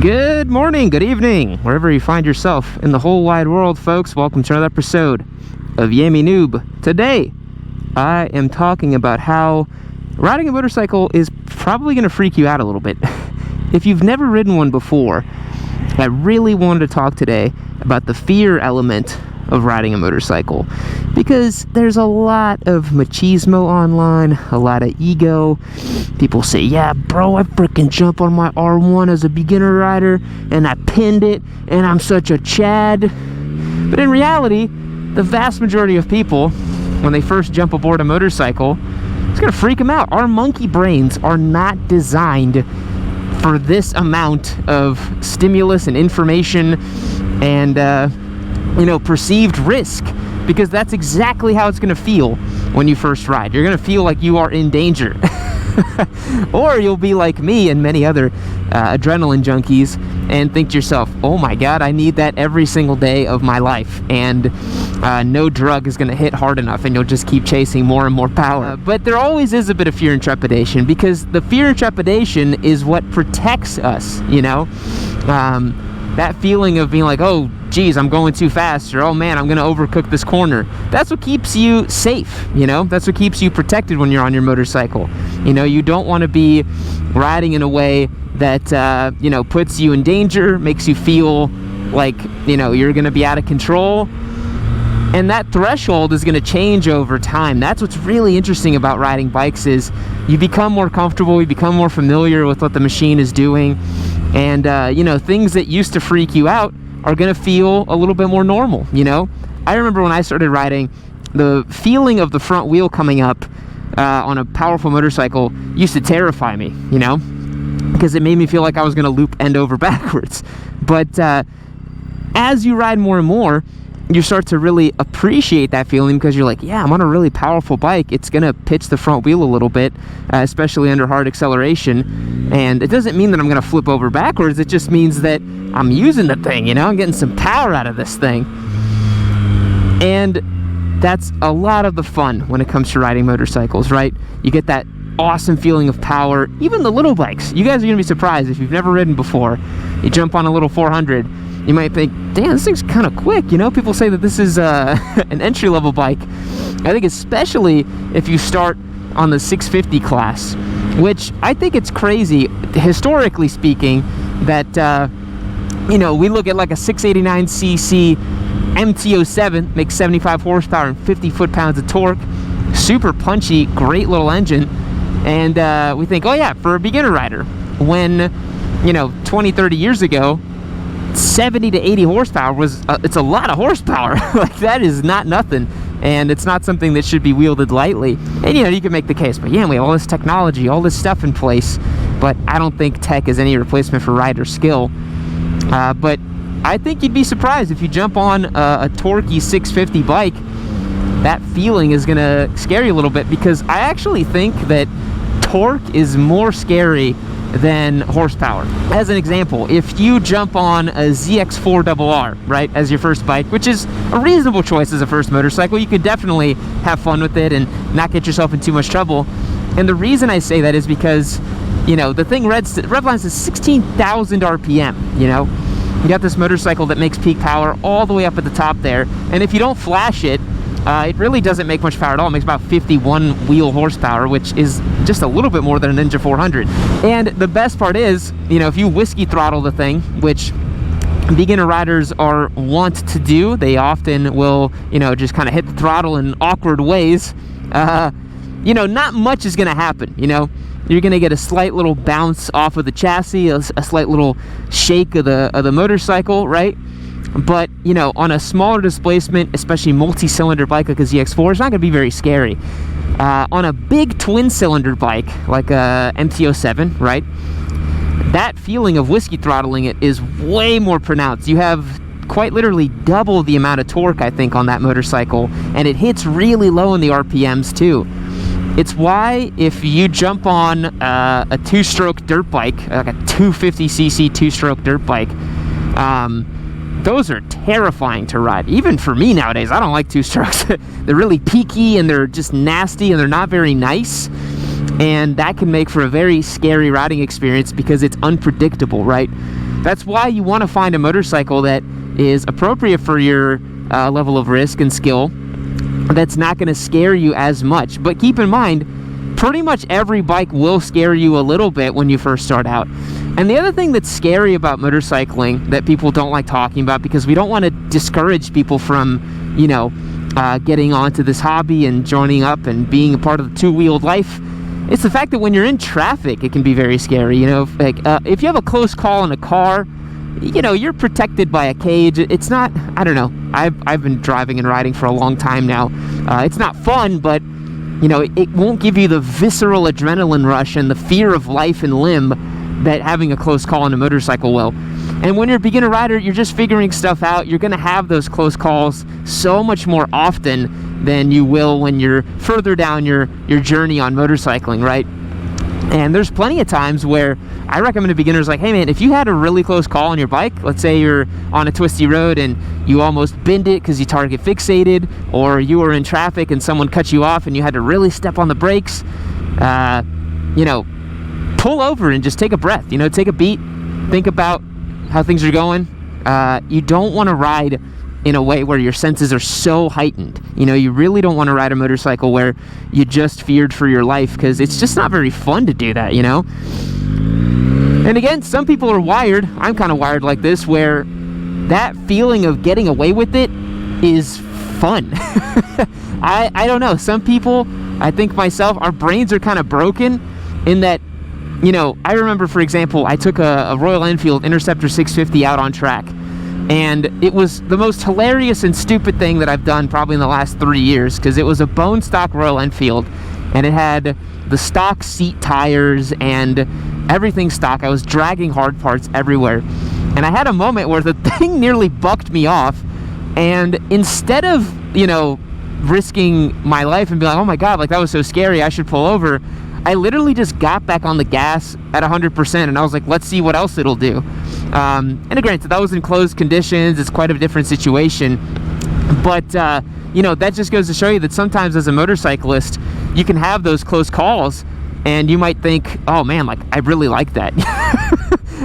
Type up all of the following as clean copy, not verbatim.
Good morning, good evening, wherever you find yourself in the whole wide world, folks. Welcome to another episode of Yami Noob. Today, I am talking about how riding a motorcycle is probably going to freak you out a little bit. If you've never ridden one before, I really wanted to talk today about the fear element of riding a motorcycle, because there's a lot of machismo online, a lot of ego. People say, yeah bro, I freaking jump on my R1 as a beginner rider and I pinned it and I'm such a Chad. But in reality, the vast majority of people, when they first jump aboard a motorcycle, it's gonna freak them out. Our monkey brains are not designed for this amount of stimulus and information and perceived risk, because that's exactly how it's going to feel when you first ride. You're going to feel like you are in danger. Or you'll be like me and many other adrenaline junkies and think to yourself, oh my god, I need that every single day of my life, and no drug is going to hit hard enough, and you'll just keep chasing more and more power. But there always is a bit of fear and trepidation, because the fear and trepidation is what protects us, that feeling of being like, oh geez, I'm going too fast, or oh man, I'm gonna overcook this corner. That's what keeps you safe, that's what keeps you protected when you're on your motorcycle. You don't want to be riding in a way that puts you in danger, makes you feel like you're gonna be out of control. And that threshold is going to change over time. That's what's really interesting about riding bikes, is you become more comfortable, you become more familiar with what the machine is doing, and things that used to freak you out are going to feel a little bit more normal. I remember when I started riding, the feeling of the front wheel coming up on a powerful motorcycle used to terrify me, because it made me feel like I was going to loop end over backwards. But as you ride more and more, you start to really appreciate that feeling, because you're like, yeah, I'm on a really powerful bike. It's gonna pitch the front wheel a little bit, especially under hard acceleration, and it doesn't mean that I'm gonna flip over backwards. It just means that I'm using the thing, I'm getting some power out of this thing. And that's a lot of the fun when it comes to riding motorcycles, right? You get that awesome feeling of power. Even the little bikes, you guys are gonna be surprised if you've never ridden before. You jump on a little 400, you might think, damn, this thing's kind of quick. People say that this is an entry-level bike. I think especially if you start on the 650 class, which I think it's crazy, historically speaking, that, we look at like a 689cc MT-07, makes 75 horsepower and 50 foot-pounds of torque, super punchy, great little engine, and we think, oh yeah, for a beginner rider, when, 20, 30 years ago, 70 to 80 horsepower was it's a lot of horsepower. Like, that is not nothing, and it's not something that should be wielded lightly. And you can make the case, but yeah, we have all this technology, all this stuff in place, but I don't think tech is any replacement for rider skill. But I think you'd be surprised if you jump on a torquey 650 bike. That feeling is gonna scare you a little bit, because I actually think that torque is more scary than horsepower. As an example, if you jump on a ZX4RR, right, as your first bike, which is a reasonable choice as a first motorcycle, you could definitely have fun with it and not get yourself in too much trouble. And the reason I say that is because, the thing redlines is 16,000 RPM, You got this motorcycle that makes peak power all the way up at the top there, and if you don't flash it, it really doesn't make much power at all. It makes about 51 wheel horsepower, which is just a little bit more than a Ninja 400. And the best part is, if you whiskey throttle the thing, which beginner riders are wont to do, they often will, just kind of hit the throttle in awkward ways. Not much is going to happen, You're going to get a slight little bounce off of the chassis, a slight little shake of the motorcycle, right? But, on a smaller displacement, especially multi-cylinder bike like a ZX4, it's not going to be very scary. On a big twin-cylinder bike like a MT-07, right, that feeling of whiskey throttling it is way more pronounced. You have quite literally double the amount of torque, I think, on that motorcycle, and it hits really low in the RPMs, too. It's why if you jump on a two-stroke dirt bike, like a 250cc two-stroke dirt bike, those are terrifying to ride. Even for me nowadays, I don't like two-strokes. They're really peaky, and they're just nasty, and they're not very nice. And that can make for a very scary riding experience because it's unpredictable, right? That's why you want to find a motorcycle that is appropriate for your level of risk and skill, that's not going to scare you as much. But keep in mind, pretty much every bike will scare you a little bit when you first start out. And the other thing that's scary about motorcycling that people don't like talking about, because we don't want to discourage people from, you know, getting onto this hobby and joining up and being a part of the two-wheeled life, it's the fact that when you're in traffic, it can be very scary. You know, like if you have a close call in a car, you know, you're protected by a cage. It's not, I don't know, I've been driving and riding for a long time now. It's not fun, but you know, it won't give you the visceral adrenaline rush and the fear of life and limb that having a close call on a motorcycle will. And when you're a beginner rider, you're just figuring stuff out. You're going to have those close calls so much more often than you will when you're further down your journey on motorcycling, right? And there's plenty of times where I recommend to beginners, like, hey man, if you had a really close call on your bike, let's say you're on a twisty road and you almost bend it because you target fixated, or you were in traffic and someone cut you off and you had to really step on the brakes, you know, pull over and just take a breath, you know, take a beat, think about how things are going. You don't want to ride in a way where your senses are so heightened. You know, you really don't want to ride a motorcycle where you just feared for your life, because it's just not very fun to do that, you know? And again, some people are wired, I'm kind of wired like this, where that feeling of getting away with it is fun. I don't know, some people, I think myself, our brains are kind of broken in that, you know, I remember, for example, I took a Royal Enfield Interceptor 650 out on track, and it was the most hilarious and stupid thing that I've done probably in the last 3 years, because it was a bone stock Royal Enfield, and it had the stock seat tires and everything stock. I was dragging hard parts everywhere, and I had a moment where the thing nearly bucked me off, and instead of, you know, risking my life and be like, oh my god, like that was so scary, I should pull over, I literally just got back on the gas at 100%, and I was like, let's see what else it'll do. And granted, that was in closed conditions, it's quite a different situation, but you know, that just goes to show you that sometimes as a motorcyclist, you can have those close calls, and you might think, oh man, like I really like that.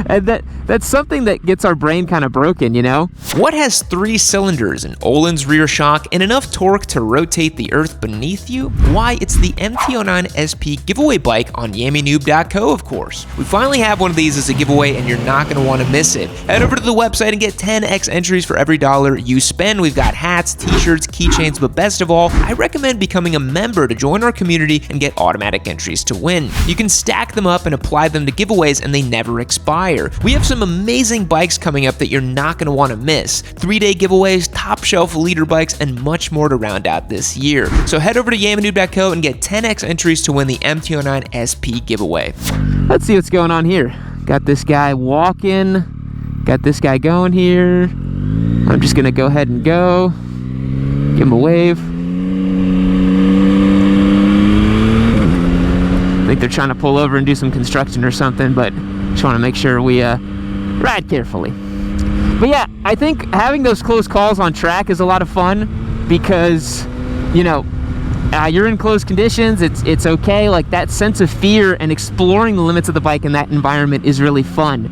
And that's something that gets our brain kind of broken, you know? What has 3 cylinders, an Öhlins rear shock, and enough torque to rotate the earth beneath you? Why, it's the MT-09 SP giveaway bike on YamiNoob.co, of course. We finally have one of these as a giveaway, and you're not going to want to miss it. Head over to the website and get 10x entries for every dollar you spend. We've got hats, t-shirts, keychains, but best of all, I recommend becoming a member to join our community and get automatic entries to win. You can stack them up and apply them to giveaways, and they never expire. We have some amazing bikes coming up that you're not going to want to miss. 3-day giveaways, top shelf leader bikes, and much more to round out this year. So head over to YamiNoob.co and get 10x entries to win the MT-09 SP giveaway. Let's see what's going on here. Got this guy walking, got this guy going here. I'm just going to go ahead and go. Give him a wave. I think they're trying to pull over and do some construction or something, but just want to make sure we ride carefully. But yeah, I think having those close calls on track is a lot of fun, because, you know, you're in closed conditions, it's okay. Like, that sense of fear and exploring the limits of the bike in that environment is really fun.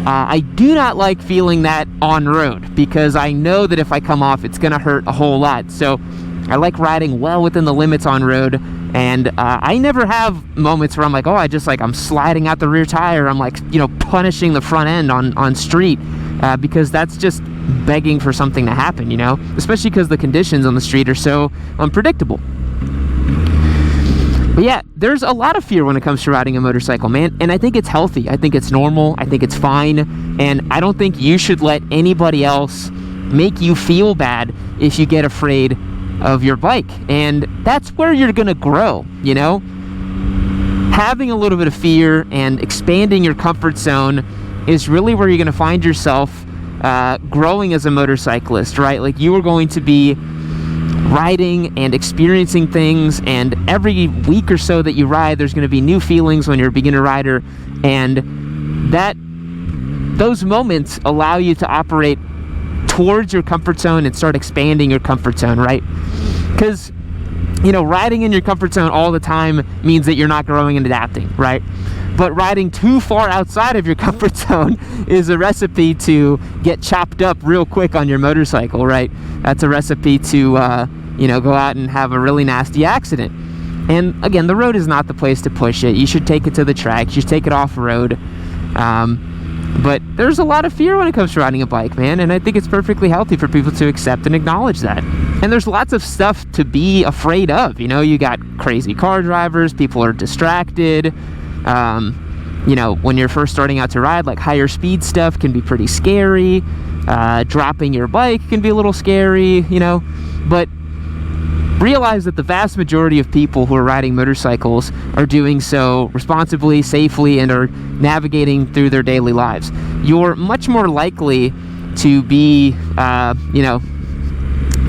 I do not like feeling that on road, because I know that if I come off, it's gonna hurt a whole lot. So I like riding well within the limits on road, and I never have moments where I'm like, oh, I'm sliding out the rear tire, I'm like, you know, punishing the front end on street, because that's just begging for something to happen, you know, especially because the conditions on the street are so unpredictable. But yeah, there's a lot of fear when it comes to riding a motorcycle, man, and I think it's healthy, I think it's normal, I think it's fine, and I don't think you should let anybody else make you feel bad if you get afraid of your bike. And that's where you're gonna grow, you know? Having a little bit of fear and expanding your comfort zone is really where you're gonna find yourself growing as a motorcyclist, right? Like, you are going to be riding and experiencing things, and every week or so that you ride, there's going to be new feelings when you're a beginner rider, and those moments allow you to operate towards your comfort zone and start expanding your comfort zone, right? Because you know, riding in your comfort zone all the time means that you're not growing and adapting, right? But riding too far outside of your comfort zone is a recipe to get chopped up real quick on your motorcycle, right? That's a recipe to, you know, go out and have a really nasty accident. And again, the road is not the place to push it. You should take it to the track. You should take it off road. But there's a lot of fear when it comes to riding a bike, man. And I think it's perfectly healthy for people to accept and acknowledge that. And there's lots of stuff to be afraid of. You know, you got crazy car drivers. People are distracted. You know, when you're first starting out to ride, like higher speed stuff can be pretty scary. Dropping your bike can be a little scary, you know. But realize that the vast majority of people who are riding motorcycles are doing so responsibly, safely, and are navigating through their daily lives. You're much more likely to be, you know,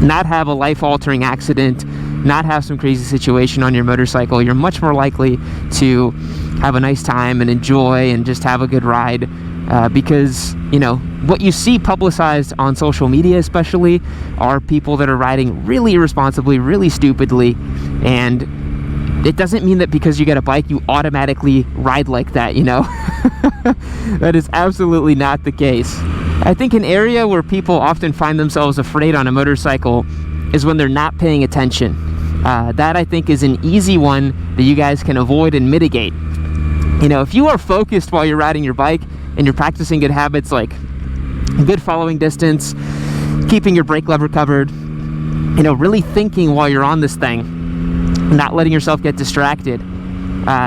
not have a life-altering accident, not have some crazy situation on your motorcycle. You're much more likely to have a nice time and enjoy and just have a good ride, because, you know, what you see publicized on social media especially are people that are riding really irresponsibly, really stupidly, and it doesn't mean that because you get a bike you automatically ride like that, you know. That is absolutely not the case. I think an area where people often find themselves afraid on a motorcycle is when they're not paying attention. That, I think, is an easy one that you guys can avoid and mitigate. You know, if you are focused while you're riding your bike and you're practicing good habits like good following distance, keeping your brake lever covered, you know, really thinking while you're on this thing, not letting yourself get distracted,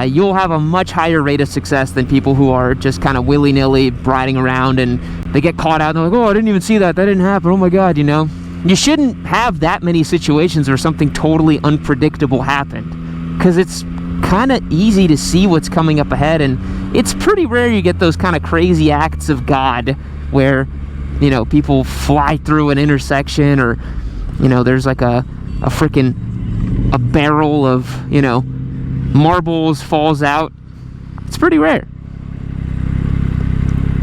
you'll have a much higher rate of success than people who are just kind of willy-nilly riding around and they get caught out and they're like, oh, I didn't even see that. That didn't happen. Oh my God, you know. You shouldn't have that many situations where something totally unpredictable happened, because it's kind of easy to see what's coming up ahead, and it's pretty rare you get those kind of crazy acts of God where, you know, people fly through an intersection, or, you know, there's like a barrel of, you know, marbles falls out. It's pretty rare.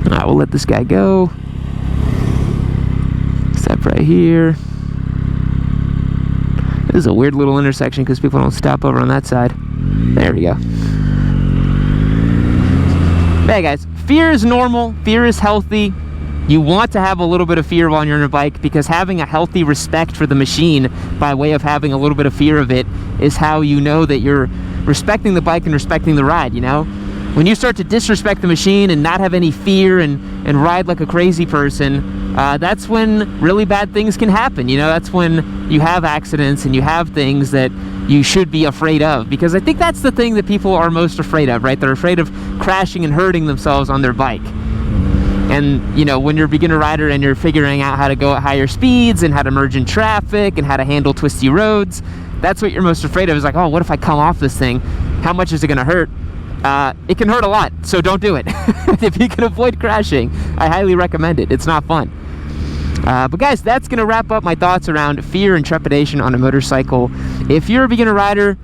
All right, we'll let this guy go. Step right here. This is a weird little intersection because people don't stop over on that side. There we go. Hey guys, fear is normal. Fear is healthy. You want to have a little bit of fear while you're on a bike, because having a healthy respect for the machine by way of having a little bit of fear of it is how you know that you're respecting the bike and respecting the ride, you know? When you start to disrespect the machine and not have any fear and ride like a crazy person, that's when really bad things can happen, you know? That's when you have accidents and you have things that you should be afraid of, because I think that's the thing that people are most afraid of, right? They're afraid of crashing and hurting themselves on their bike. And, you know, when you're a beginner rider and you're figuring out how to go at higher speeds and how to merge in traffic and how to handle twisty roads, that's what you're most afraid of, is like, oh, what if I come off this thing? How much is it going to hurt? It can hurt a lot, so don't do it. If you can avoid crashing, I highly recommend it. It's not fun. But guys, that's going to wrap up my thoughts around fear and trepidation on a motorcycle. If you're a beginner rider,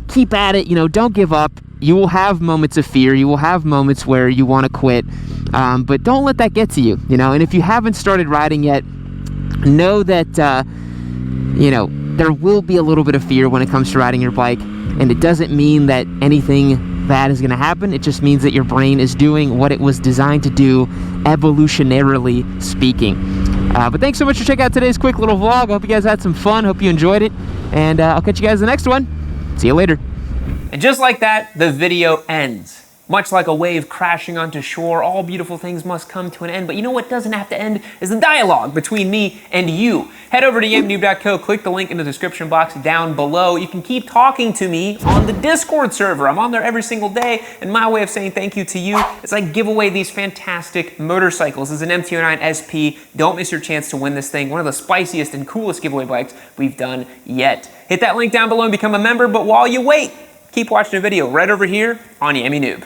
keep at it. You know, don't give up. You will have moments of fear. You will have moments where you want to quit. But don't let that get to you, you know. And if you haven't started riding yet, know that, you know, there will be a little bit of fear when it comes to riding your bike. And it doesn't mean that anything bad is going to happen. It just means that your brain is doing what it was designed to do, evolutionarily speaking. But thanks so much for checking out today's quick little vlog. I hope you guys had some fun. Hope you enjoyed it. And I'll catch you guys in the next one. See you later. And just like that, the video ends. Much like a wave crashing onto shore, all beautiful things must come to an end. But you know what doesn't have to end is the dialogue between me and you. Head over to yamanoob.co, click the link in the description box down below. You can keep talking to me on the Discord server. I'm on there every single day, and my way of saying thank you to you is I give away these fantastic motorcycles. This is an MT-09 SP. Don't miss your chance to win this thing. One of the spiciest and coolest giveaway bikes we've done yet. Hit that link down below and become a member, but while you wait, keep watching the video right over here on Yami Noob.